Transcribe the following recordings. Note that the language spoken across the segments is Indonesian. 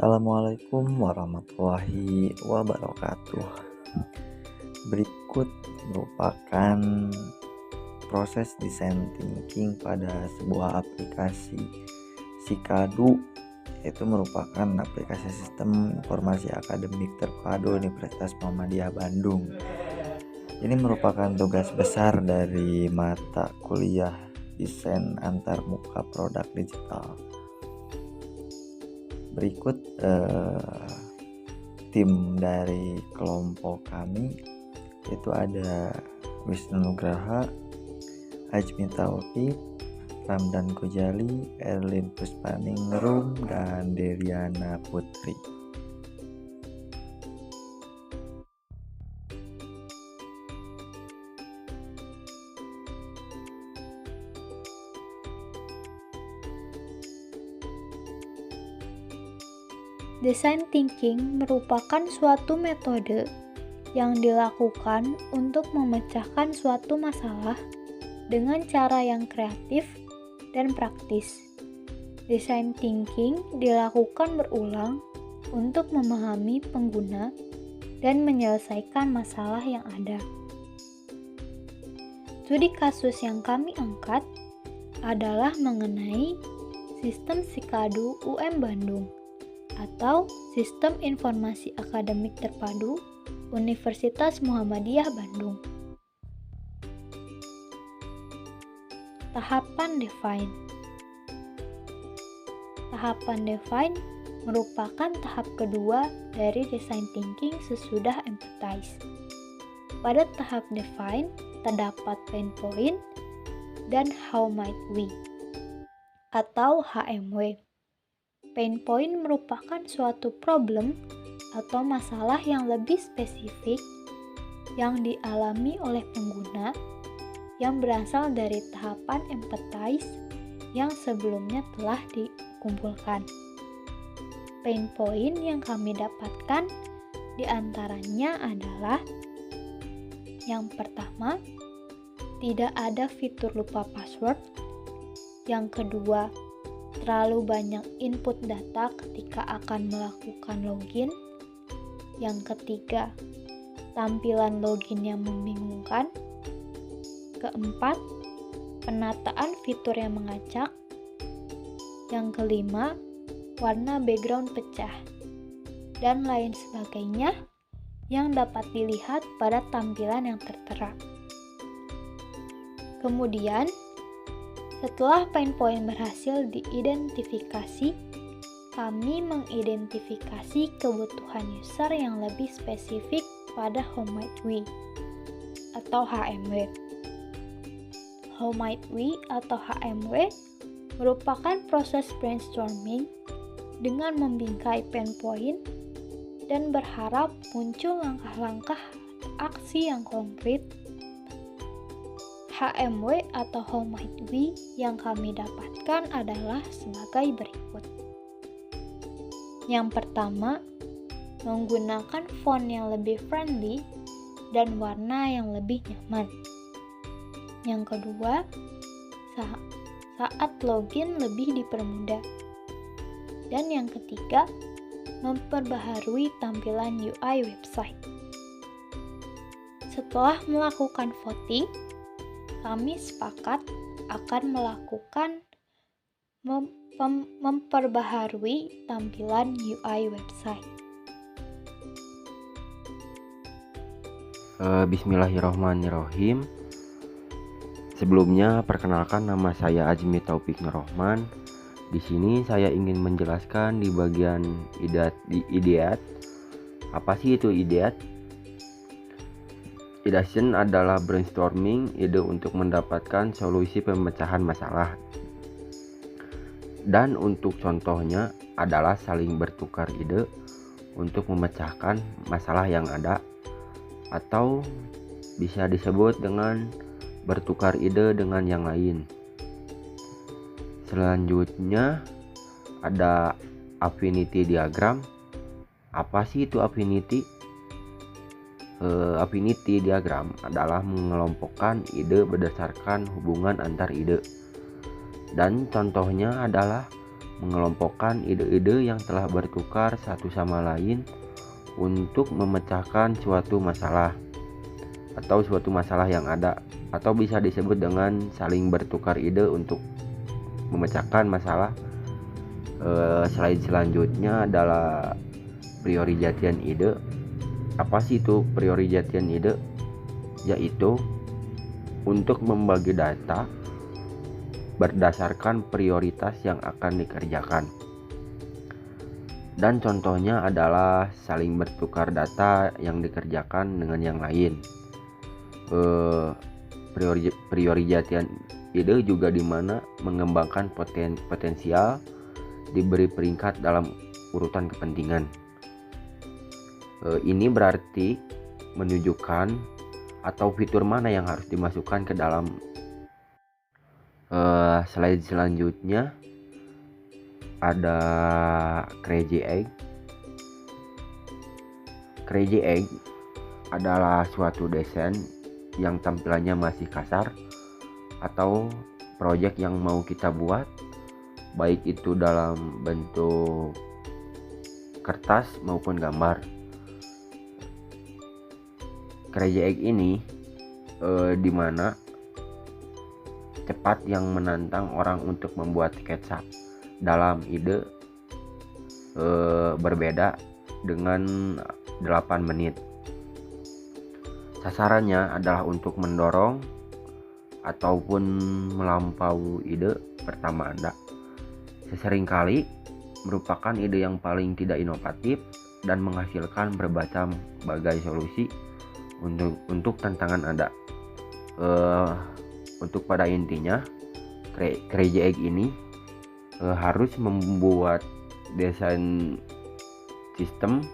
Assalamualaikum warahmatullahi wabarakatuh. Berikut merupakan proses design thinking pada sebuah aplikasi Sikadu, yaitu merupakan aplikasi sistem informasi akademik terpadu Universitas Muhammadiyah Bandung. Ini merupakan tugas besar dari mata kuliah desain antarmuka produk digital. Berikut tim dari kelompok kami, yaitu ada Wisnu Nugraha, Ajmi Taufik, Ramdan Gojali, Erlin Puspaningrum, dan Deriana Putri. Design thinking merupakan suatu metode yang dilakukan untuk memecahkan suatu masalah dengan cara yang kreatif dan praktis. Design thinking dilakukan berulang untuk memahami pengguna dan menyelesaikan masalah yang ada. Studi kasus yang kami angkat adalah mengenai sistem Sikadu UM Bandung atau Sistem Informasi Akademik Terpadu Universitas Muhammadiyah Bandung. Tahapan define. Tahapan define merupakan tahap kedua dari design thinking sesudah empathize. Pada tahap define terdapat pain point dan how might we atau HMW. Pain point merupakan suatu problem atau masalah yang lebih spesifik yang dialami oleh pengguna yang berasal dari tahapan empathize yang sebelumnya telah dikumpulkan. Pain point yang kami dapatkan diantaranya adalah: yang pertama, tidak ada fitur lupa password. Yang kedua, terlalu banyak input data ketika akan melakukan login. Yang ketiga, tampilan login yang membingungkan. Keempat, penataan fitur yang mengacak. Yang kelima, warna background pecah, dan lain sebagainya yang dapat dilihat pada tampilan yang tertera. Kemudian, setelah pain point berhasil diidentifikasi, kami mengidentifikasi kebutuhan user yang lebih spesifik pada how might we atau HMW. How might we atau HMW merupakan proses brainstorming dengan membingkai pain point dan berharap muncul langkah-langkah aksi yang konkret. HMW atau how might we yang kami dapatkan adalah sebagai berikut. Yang pertama, menggunakan font yang lebih friendly dan warna yang lebih nyaman. Yang kedua, saat login lebih dipermudah. Dan yang ketiga, memperbaharui tampilan UI website. Setelah melakukan voting, kami sepakat akan melakukan memperbaharui tampilan UI website. Bismillahirrahmanirrahim. Sebelumnya, perkenalkan, nama saya Ajmi Taufik Nurrohman. Di sini saya ingin menjelaskan di bagian ideat. Apa sih itu ideat? Ideation adalah brainstorming ide untuk mendapatkan solusi pemecahan masalah. Dan untuk contohnya adalah saling bertukar ide untuk memecahkan masalah yang ada, atau bisa disebut dengan bertukar ide dengan yang lain. Selanjutnya ada affinity diagram. Apa sih itu affinity? Affinity diagram adalah mengelompokkan ide berdasarkan hubungan antar ide. Dan contohnya adalah mengelompokkan ide-ide yang telah bertukar satu sama lain untuk memecahkan suatu masalah atau suatu masalah yang ada, atau bisa disebut dengan saling bertukar ide untuk memecahkan masalah. Slide selanjutnya adalah priorijatian ide. Apa sih itu priorijatian ide? Yaitu untuk membagi data berdasarkan prioritas yang akan dikerjakan. Dan contohnya adalah saling bertukar data yang dikerjakan dengan yang lain. Priorijatian ide juga dimana mengembangkan potensial diberi peringkat dalam urutan kepentingan. Ini berarti menunjukkan atau fitur mana yang harus dimasukkan ke dalam. Slide selanjutnya ada Crazy Egg. Crazy Egg adalah suatu desain yang tampilannya masih kasar atau project yang mau kita buat, baik itu dalam bentuk kertas maupun gambar. Crazy Egg ini dimana cepat yang menantang orang untuk membuat sketsa dalam ide berbeda dengan 8 menit. Sasarannya adalah untuk mendorong ataupun melampaui ide pertama Anda. Seringkali merupakan ide yang paling tidak inovatif dan menghasilkan berbagai solusi untuk tantangan Anda. Untuk pada intinya, Crazy Egg ini harus membuat desain sistem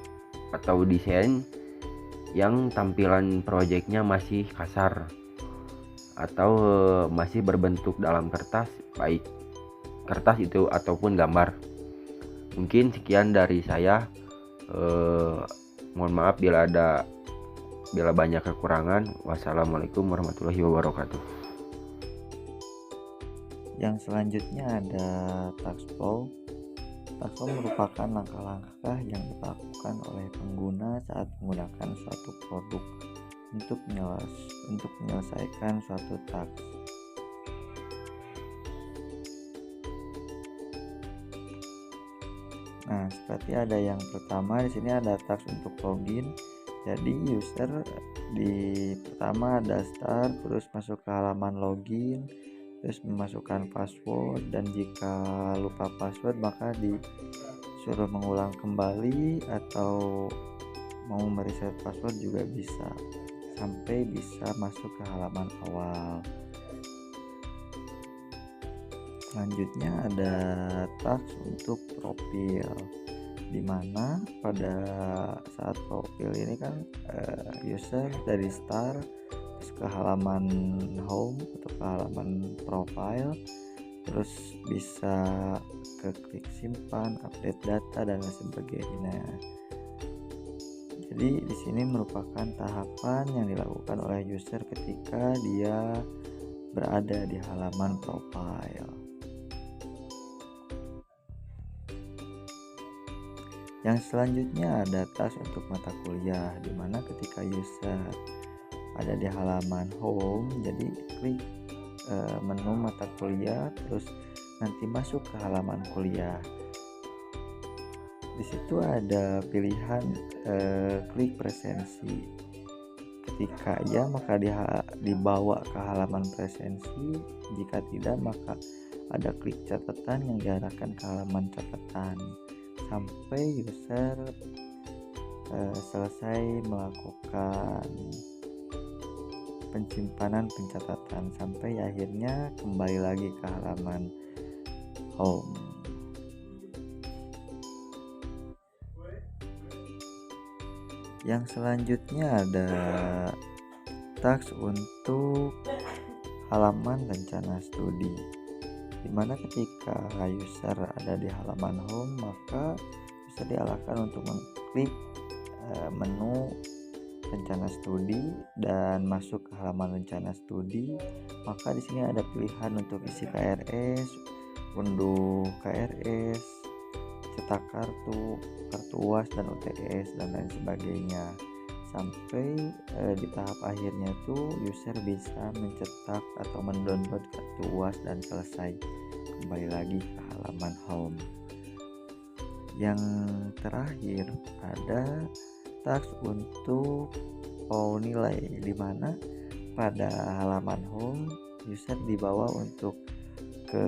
atau desain yang tampilan projectnya masih kasar atau masih berbentuk dalam kertas, baik kertas itu ataupun gambar. Mungkin sekian dari saya. Mohon maaf bila banyak kekurangan. Wassalamualaikum warahmatullahi wabarakatuh. Yang selanjutnya ada task flow. Task flow merupakan langkah-langkah yang dilakukan oleh pengguna saat menggunakan suatu produk untuk menyelesaikan suatu task. Nah, seperti ada yang pertama di sini ada task untuk login. Jadi user di pertama ada start, terus masuk ke halaman login, terus memasukkan password, dan jika lupa password maka disuruh mengulang kembali atau mau mereset password juga bisa sampai bisa masuk ke halaman awal. Selanjutnya ada task untuk profil, dimana pada saat profil ini kan user dari start ke halaman home atau ke halaman profile, terus bisa ke klik simpan, update data, dan lain sebagainya. Jadi di sini merupakan tahapan yang dilakukan oleh user ketika dia berada di halaman profile. Yang selanjutnya ada task untuk mata kuliah, dimana ketika user ada di halaman home, jadi klik menu mata kuliah, terus nanti masuk ke halaman kuliah. Di situ ada pilihan klik presensi. Ketika ya maka dibawa ke halaman presensi, jika tidak maka ada klik catatan yang diarahkan ke halaman catatan sampai user selesai melakukan penyimpanan pencatatan sampai akhirnya kembali lagi ke halaman home. Yang selanjutnya ada task untuk halaman rencana studi, dimana ketika user ada di halaman home maka bisa diarahkan untuk mengklik menu rencana studi dan masuk ke halaman rencana studi. Maka di sini ada pilihan untuk isi KRS, unduh KRS, cetak kartu UAS dan UTS dan lain sebagainya. Sampai di tahap akhirnya tuh user bisa mencetak atau mendownload kartu UAS dan selesai. Kembali lagi ke halaman home. Yang terakhir ada task untuk nilai, di mana pada halaman home user dibawa untuk ke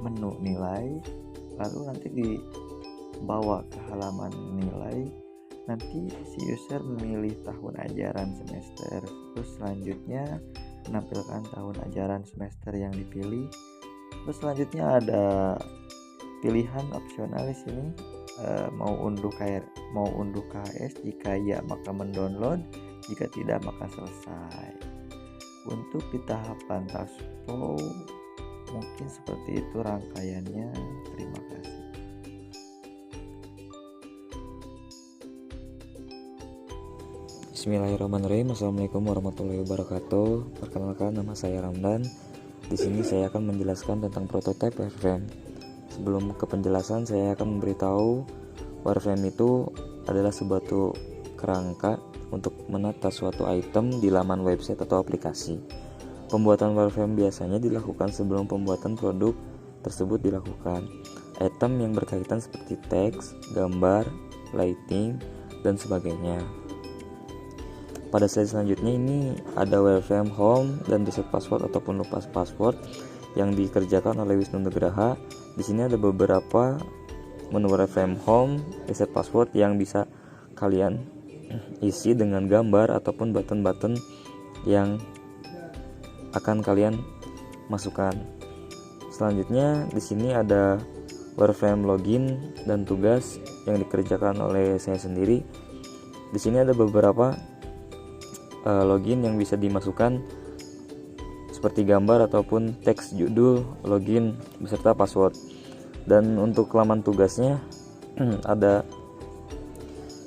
menu nilai, lalu nanti dibawa ke halaman nilai. Nanti si user memilih tahun ajaran semester, terus selanjutnya menampilkan tahun ajaran semester yang dipilih. Terus selanjutnya ada pilihan opsional di sini, mau unduh KHS, jika ya maka mendownload, jika tidak maka selesai. Untuk di tahapan task flow mungkin seperti itu rangkaiannya. Terima kasih. Bismillahirrahmanirrahim. Assalamualaikum warahmatullahi wabarakatuh. Perkenalkan, nama saya Ramdan. Di sini saya akan menjelaskan tentang prototype wireframe. Sebelum ke penjelasan, saya akan memberitahu wireframe itu adalah suatu kerangka untuk menata suatu item di laman website atau aplikasi. Pembuatan wireframe biasanya dilakukan sebelum pembuatan produk tersebut dilakukan. Item yang berkaitan seperti teks, gambar, lighting, dan sebagainya. Pada slide selanjutnya ini ada wireframe home dan reset password ataupun lupa password yang dikerjakan oleh Wisnu Nugraha. Di sini ada beberapa menu wireframe home, reset password yang bisa kalian isi dengan gambar ataupun button-button yang akan kalian masukkan. Selanjutnya di sini ada wireframe login dan tugas yang dikerjakan oleh saya sendiri. Di sini ada beberapa login yang bisa dimasukkan seperti gambar ataupun teks judul login beserta password. Dan untuk laman tugasnya ada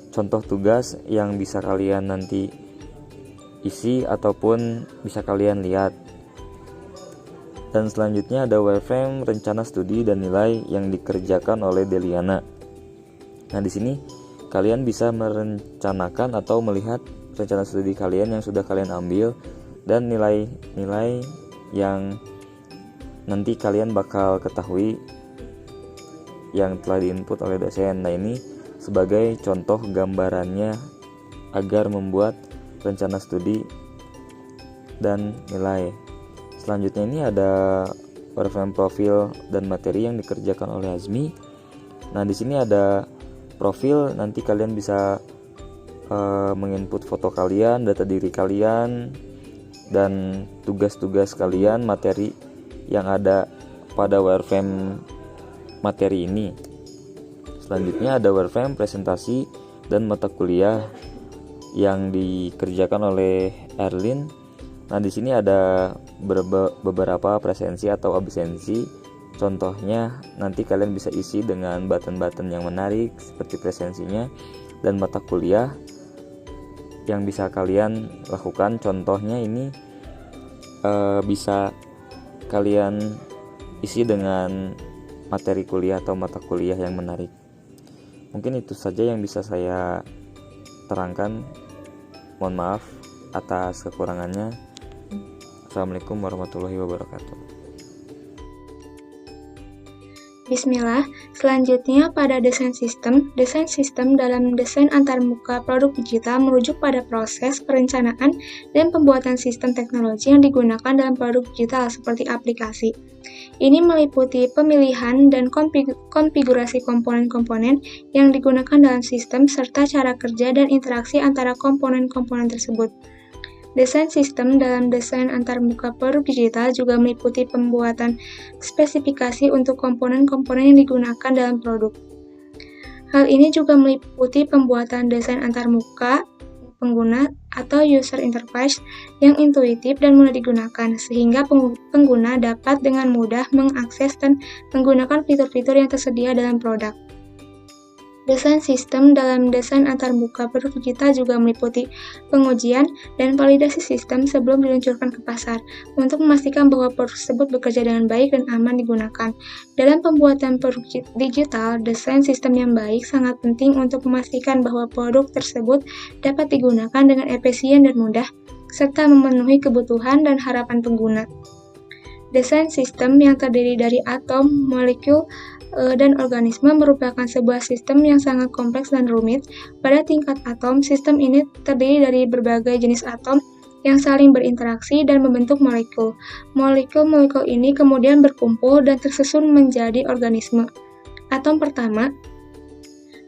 contoh tugas yang bisa kalian nanti isi ataupun bisa kalian lihat. Dan selanjutnya ada wireframe rencana studi dan nilai yang dikerjakan oleh Deliana. Nah, di sini kalian bisa merencanakan atau melihat rencana studi kalian yang sudah kalian ambil dan nilai-nilai yang nanti kalian bakal ketahui yang telah diinput oleh dosen. Nah, ini sebagai contoh gambarannya agar membuat rencana studi dan nilai. Selanjutnya ini ada wireframe profil dan materi yang dikerjakan oleh Azmi. Nah, di sini ada profil, nanti kalian bisa menginput foto kalian, data diri kalian, dan tugas-tugas kalian, materi yang ada pada wireframe materi ini. Selanjutnya ada wireframe presentasi dan mata kuliah yang dikerjakan oleh Erlin. Nah, di sini ada beberapa presensi atau absensi. Contohnya nanti kalian bisa isi dengan button-button yang menarik seperti presensinya, dan mata kuliah yang bisa kalian lakukan. Contohnya ini bisa kalian isi dengan materi kuliah atau mata kuliah yang menarik. Mungkin itu saja yang bisa saya terangkan. Mohon maaf atas kekurangannya. Assalamualaikum warahmatullahi wabarakatuh. Bismillah. Selanjutnya pada desain sistem dalam desain antarmuka produk digital merujuk pada proses perencanaan dan pembuatan sistem teknologi yang digunakan dalam produk digital seperti aplikasi. Ini meliputi pemilihan dan konfigurasi komponen-komponen yang digunakan dalam sistem serta cara kerja dan interaksi antara komponen-komponen tersebut. Desain sistem dalam desain antarmuka produk digital juga meliputi pembuatan spesifikasi untuk komponen-komponen yang digunakan dalam produk. Hal ini juga meliputi pembuatan desain antarmuka pengguna atau user interface yang intuitif dan mudah digunakan, sehingga pengguna dapat dengan mudah mengakses dan menggunakan fitur-fitur yang tersedia dalam produk. Desain sistem dalam desain antarmuka produk digital juga meliputi pengujian dan validasi sistem sebelum diluncurkan ke pasar untuk memastikan bahwa produk tersebut bekerja dengan baik dan aman digunakan. Dalam pembuatan produk digital, desain sistem yang baik sangat penting untuk memastikan bahwa produk tersebut dapat digunakan dengan efisien dan mudah, serta memenuhi kebutuhan dan harapan pengguna. Desain sistem yang terdiri dari atom, molekul, dan organisme merupakan sebuah sistem yang sangat kompleks dan rumit. Pada tingkat atom, sistem ini terdiri dari berbagai jenis atom yang saling berinteraksi dan membentuk molekul. Molekul-molekul ini kemudian berkumpul dan tersusun menjadi organisme. Atom pertama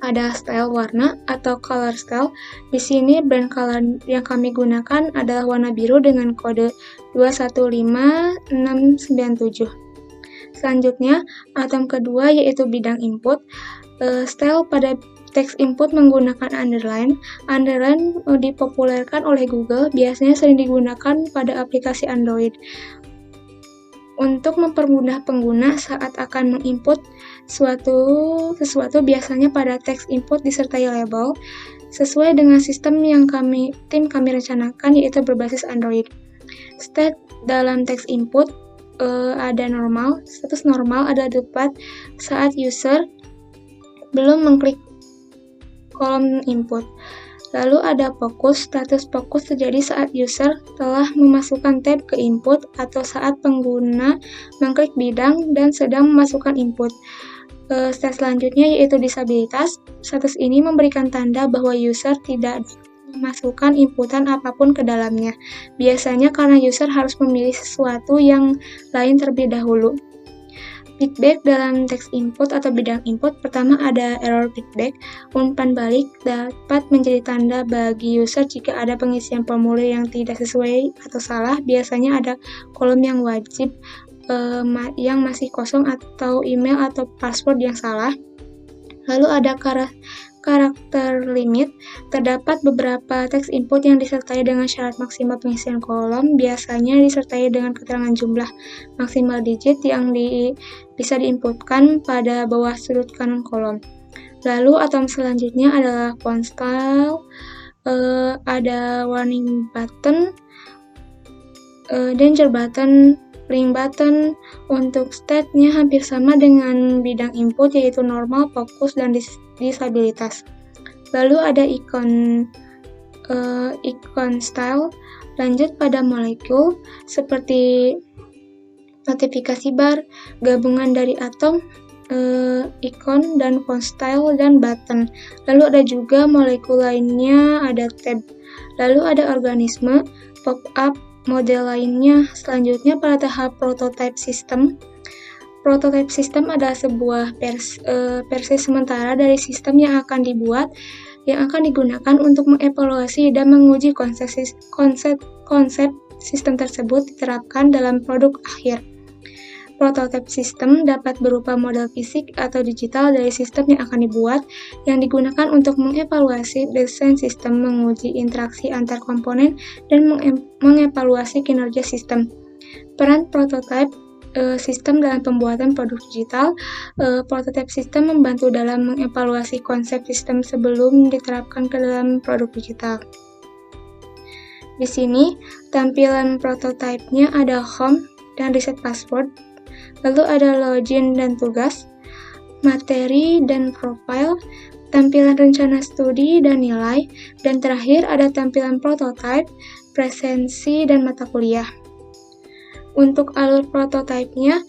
ada style warna atau color style. Di sini brand color yang kami gunakan adalah warna biru dengan kode 215697. Selanjutnya, atom kedua yaitu bidang input. Style pada teks input menggunakan underline. Underline dipopulerkan oleh Google, biasanya sering digunakan pada aplikasi Android. Untuk mempermudah pengguna saat akan menginput sesuatu biasanya pada teks input disertai label sesuai dengan sistem yang tim kami rencanakan, yaitu berbasis Android. State dalam teks input ada normal, status normal ada dapat saat user belum mengklik kolom input. Lalu ada fokus, status fokus terjadi saat user telah memasukkan tab ke input atau saat pengguna mengklik bidang dan sedang memasukkan input. Status selanjutnya yaitu disabilitas. Status ini memberikan tanda bahwa user tidak memasukkan inputan apapun ke dalamnya. Biasanya karena user harus memilih sesuatu yang lain terlebih dahulu. Feedback dalam teks input atau bidang input. Pertama ada error feedback. Umpan balik dapat menjadi tanda bagi user jika ada pengisian formulir yang tidak sesuai atau salah. Biasanya ada kolom yang wajib yang masih kosong atau email atau password yang salah. Lalu ada karakter limit. Terdapat beberapa teks input yang disertai dengan syarat maksimal pengisian kolom, biasanya disertai dengan keterangan jumlah maksimal digit yang bisa diinputkan pada bawah sudut kanan kolom. Lalu atom selanjutnya adalah font style, ada warning button, danger button, link button. Untuk state-nya hampir sama dengan bidang input, yaitu normal, fokus, dan disabilitas. Lalu ada ikon style. Lanjut pada molekul seperti notifikasi bar, gabungan dari atom, ikon, dan font style, dan button. Lalu ada juga molekul lainnya, ada tab. Lalu ada organisme, pop-up, model lainnya. Selanjutnya pada tahap prototype system. Prototype system adalah sebuah versi sementara dari sistem yang akan dibuat, yang akan digunakan untuk mengevaluasi dan menguji konsep sistem tersebut diterapkan dalam produk akhir. Prototype system dapat berupa model fisik atau digital dari sistem yang akan dibuat, yang digunakan untuk mengevaluasi desain sistem, menguji interaksi antar komponen, dan mengevaluasi kinerja sistem. Peran prototype sistem dalam pembuatan produk digital. Prototype system membantu dalam mengevaluasi konsep sistem sebelum diterapkan ke dalam produk digital. Di sini, tampilan prototype-nya ada home dan reset password, lalu ada login dan tugas, materi dan profile, tampilan rencana studi dan nilai, dan terakhir ada tampilan prototype, presensi, dan mata kuliah. Untuk alur prototype-nya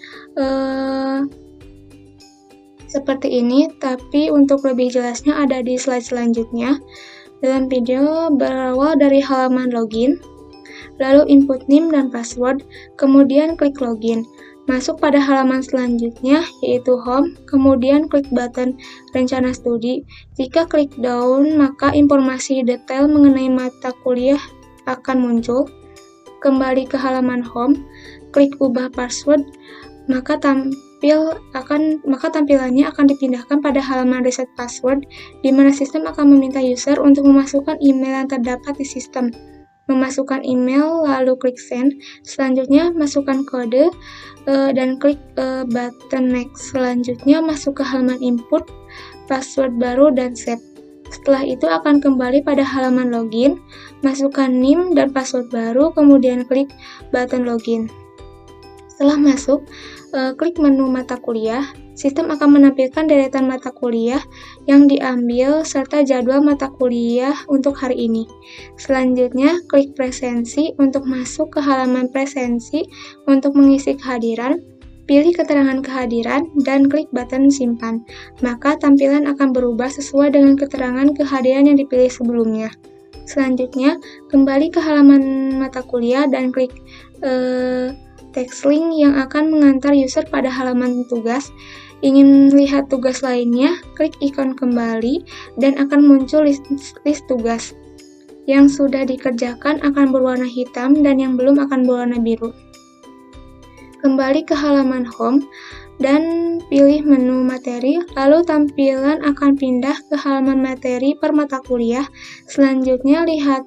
seperti ini, tapi untuk lebih jelasnya ada di slide selanjutnya. Dalam video berawal dari halaman login, lalu input name dan password, kemudian klik login. Masuk pada halaman selanjutnya, yaitu home, kemudian klik button rencana studi. Jika klik down, maka informasi detail mengenai mata kuliah akan muncul. Kembali ke halaman home, klik ubah password, maka tampilannya akan dipindahkan pada halaman reset password, di mana sistem akan meminta user untuk memasukkan email yang terdapat di sistem. Memasukkan email, lalu klik send. Selanjutnya masukkan kode dan klik button next. Selanjutnya masuk ke halaman input, password baru, dan save. Setelah itu akan kembali pada halaman login, masukkan NIM dan password baru, kemudian klik button login. Setelah masuk, klik menu mata kuliah. Sistem akan menampilkan deretan mata kuliah yang diambil serta jadwal mata kuliah untuk hari ini. Selanjutnya, klik presensi untuk masuk ke halaman presensi untuk mengisi kehadiran. Pilih keterangan kehadiran dan klik button simpan. Maka tampilan akan berubah sesuai dengan keterangan kehadiran yang dipilih sebelumnya. Selanjutnya, kembali ke halaman mata kuliah dan klik text link yang akan mengantar user pada halaman tugas. Ingin lihat tugas lainnya, klik ikon kembali dan akan muncul list tugas. Yang sudah dikerjakan akan berwarna hitam dan yang belum akan berwarna biru. Kembali ke halaman home dan pilih menu materi, lalu tampilan akan pindah ke halaman materi per mata kuliah. Selanjutnya lihat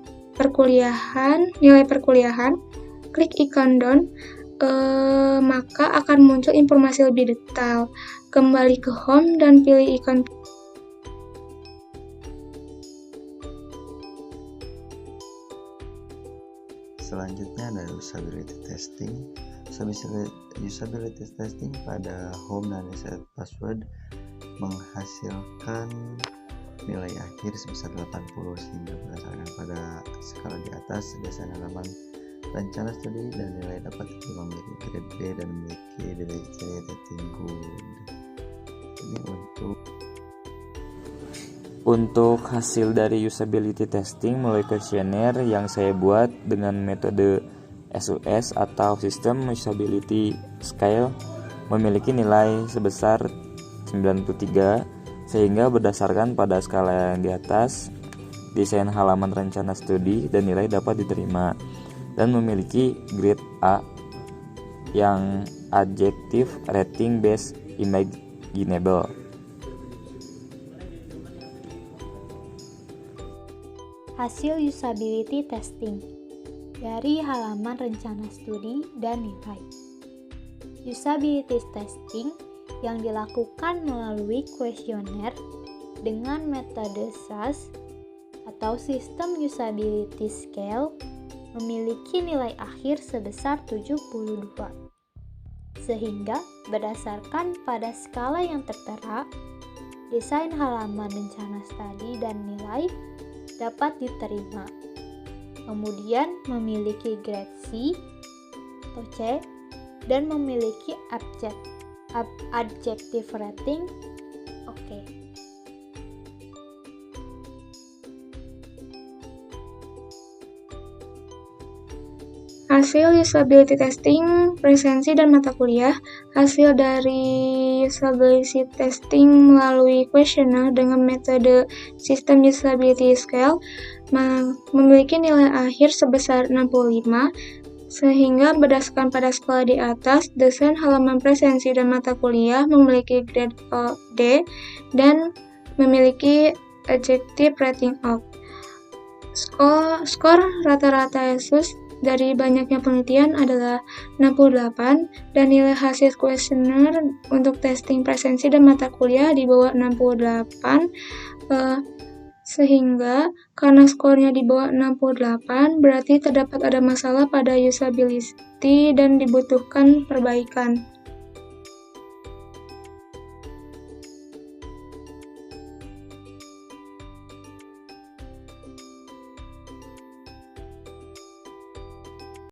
nilai perkuliahan, klik ikon down, maka akan muncul informasi lebih detail. Kembali ke home dan pilih ikon Selanjutnya ada usability testing. Usability testing pada home dan reset password menghasilkan nilai akhir sebesar 80 sehingga berdasarkan pada skala di atas desain halaman rencana studi dan nilai dapat memiliki grade B dan memiliki nilai C rating good. Ini Untuk hasil dari usability testing melalui kuesioner yang saya buat dengan metode SUS atau System Usability Scale memiliki nilai sebesar 93, sehingga berdasarkan pada skala yang di atas, desain halaman rencana studi dan nilai dapat diterima, dan memiliki grade A yang adjective rating based imaginable. Hasil usability testing dari halaman rencana studi dan nilai. Usability testing yang dilakukan melalui kuesioner dengan metode SAS atau System Usability Scale memiliki nilai akhir sebesar 72. Sehingga berdasarkan pada skala yang tertera, desain halaman rencana studi dan nilai dapat diterima. Kemudian memiliki grade C atau C dan memiliki adjective rating oke. Hasil usability testing, presensi dan mata kuliah. Hasil dari usability testing melalui kuesioner dengan metode System Usability Scale memiliki nilai akhir sebesar 65, sehingga berdasarkan pada skala di atas, desain halaman presensi dan mata kuliah memiliki grade D dan memiliki adjective rating of. Skor rata-rata SUS dari banyaknya penelitian adalah 68 dan nilai hasil kuesioner untuk testing presensi dan mata kuliah di bawah 68, sehingga karena skornya di bawah 68 berarti terdapat ada masalah pada usability dan dibutuhkan perbaikan.